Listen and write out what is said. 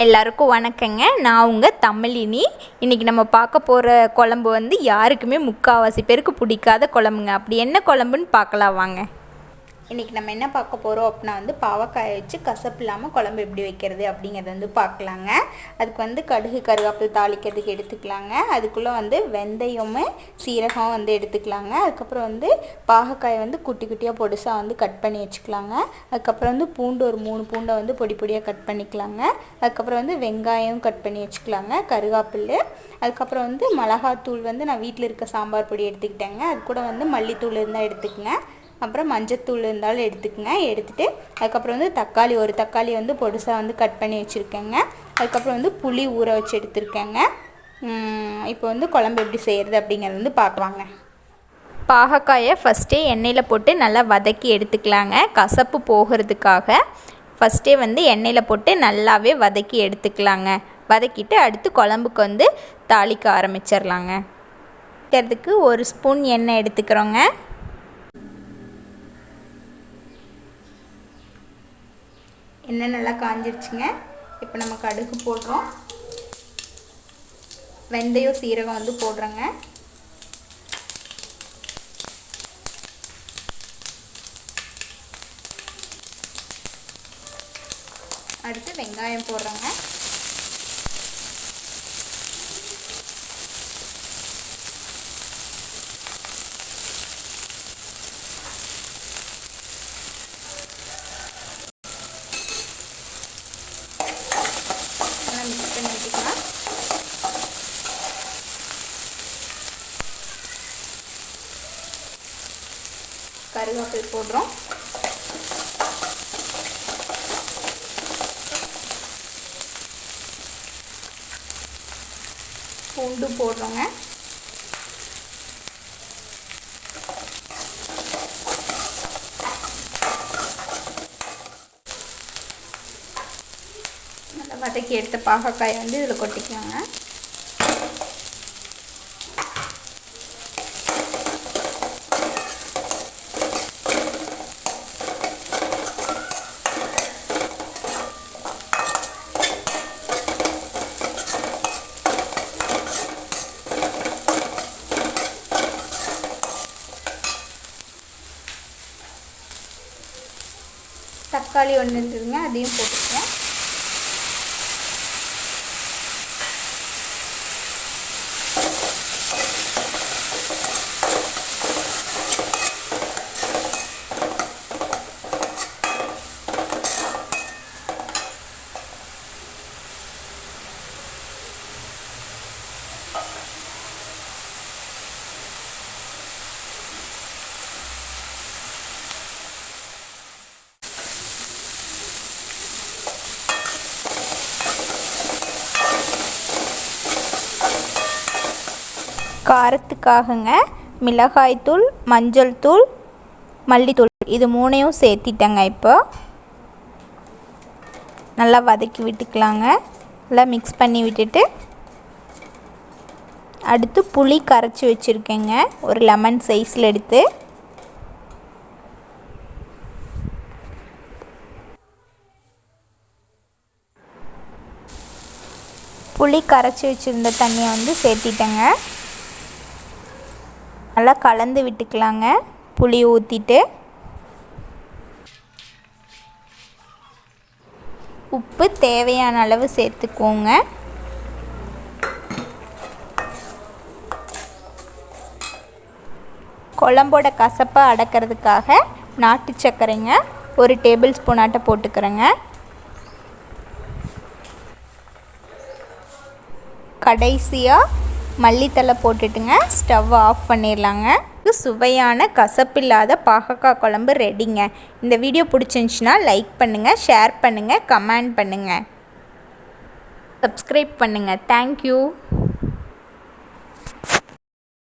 எல்லாருக்கும் வணக்கங்க. நான் உங்கள் தமிழினி. இன்றைக்கி நம்ம பார்க்க போகிற குழம்பு வந்து யாருக்குமே முக்கால்வாசி பேருக்கு பிடிக்காத குழம்புங்க. அப்படி என்ன குழம்புன்னு பார்க்கலாம் வாங்க. இன்றைக்கி நம்ம என்ன பார்க்க போகிறோம் அப்படின்னா வந்து பாவக்காயை வச்சு கசப்பு இல்லாமல் குழம்பு எப்படி வைக்கிறது அப்படிங்கிறத வந்து பார்க்கலாங்க. அதுக்கு வந்து கடுகு கருவேப்பிலை தாளிக்கிறதுக்கு எடுத்துக்கலாங்க. அதுக்குள்ளே வந்து வெந்தயமும் சீரகம் வந்து எடுத்துக்கலாங்க. அதுக்கப்புறம் வந்து பாகக்காயை வந்து குட்டி குட்டியாக பொடிசாக வந்து கட் பண்ணி வச்சுக்கலாங்க. அதுக்கப்புறம் வந்து பூண்டு ஒரு 3 பூண்டை வந்து பொடி பொடியாக கட் பண்ணிக்கலாங்க. அதுக்கப்புறம் வந்து வெங்காயம் கட் பண்ணி வச்சுக்கலாங்க, கருவேப்பிலை. அதுக்கப்புறம் வந்து மிளகாத்தூள் வந்து நான் வீட்டில் இருக்க சாம்பார் பொடி எடுத்துக்கிட்டேங்க. அது கூட வந்து மல்லித்தூள் இருந்தால் எடுத்துக்கங்க. அப்புறம் மஞ்சத்தூள் இருந்தாலும் எடுத்துக்கங்க. எடுத்துகிட்டு அதுக்கப்புறம் வந்து ஒரு தக்காளி வந்து பொடிசாக வந்து கட் பண்ணி வச்சுருக்கேங்க. அதுக்கப்புறம் வந்து புளி ஊற வச்சு எடுத்துருக்கேங்க. இப்போ வந்து குழம்பு எப்படி செய்கிறது அப்படிங்கிறது வந்து பார்க்கலாங்க. பாகக்காயை ஃபஸ்ட்டே எண்ணெயில் போட்டு நல்லா வதக்கி எடுத்துக்கலாங்க. கசப்பு போகிறதுக்காக ஃபஸ்ட்டே வந்து எண்ணெயில் போட்டு நல்லாவே வதக்கி எடுத்துக்கலாங்க. வதக்கிட்டு அடுத்து குழம்புக்கு வந்து தாளிக்க ஆரம்பிச்சிடலாங்க. வைக்கிறதுக்கு 1 ஸ்பூன் எண்ணெய் எடுத்துக்கிறோங்க. எண்ணெய் நல்லா காஞ்சிருச்சுங்க. இப்போ நம்ம கடுகு போடுறோம். வெந்தயம் சீரகம் வந்து போடுறோங்க. அடுத்து வெங்காயம் போடுறோங்க. மிக்ஸ் பண்ணி வச்சுக்கலாம். கருவேப்பிலை போடுறோம். பூண்டு போடுறோங்க. நல்லா வதக்கி எடுத்த பாகக்காயை வந்து இதில் கொட்டிக்கலாங்க. தக்காளி ஒன்று இருக்குதுங்க, அதையும் போட்டுக்கோங்க. காரத்துக்காகங்க மிளகாய்த்தூள், மஞ்சள் தூள், மல்லித்தூள் இது 3ஐயும் சேர்த்திட்டேங்க. இப்போ நல்லா வதக்கி விட்டுக்கலாங்க. நல்லா மிக்ஸ் பண்ணி விட்டுட்டு அடுத்து புளி கரைச்சி வச்சுருக்கேங்க. ஒரு லெமன் சைஸில் எடுத்து புளி கரைச்சி வச்சுருந்த தண்ணியை வந்து சேர்த்திட்டேங்க. நல்லா கலந்து விட்டுக்கலாங்க. புளி ஊற்றிட்டு உப்பு தேவையான அளவு சேர்த்துக்கோங்க. குழம்போட கசப்பை அடக்கிறதுக்காக நாட்டு சர்க்கரைங்க 1 டேபிள் ஸ்பூன் ஆட்ட போட்டுக்கிறேங்க. கடைசியாக மல்லித்தலை போட்டுட்டுங்க ஸ்டவ் ஆஃப் பண்ணிடலாங்க. சுவையான கசப்பில்லாத பாகக்காய் குழம்பு ரெடிங்க. இந்த வீடியோ பிடிச்சிருந்துச்சுன்னா லைக் பண்ணுங்கள், ஷேர் பண்ணுங்கள், கமெண்ட் பண்ணுங்கள், சப்ஸ்கிரைப் பண்ணுங்கள். தேங்க்யூ.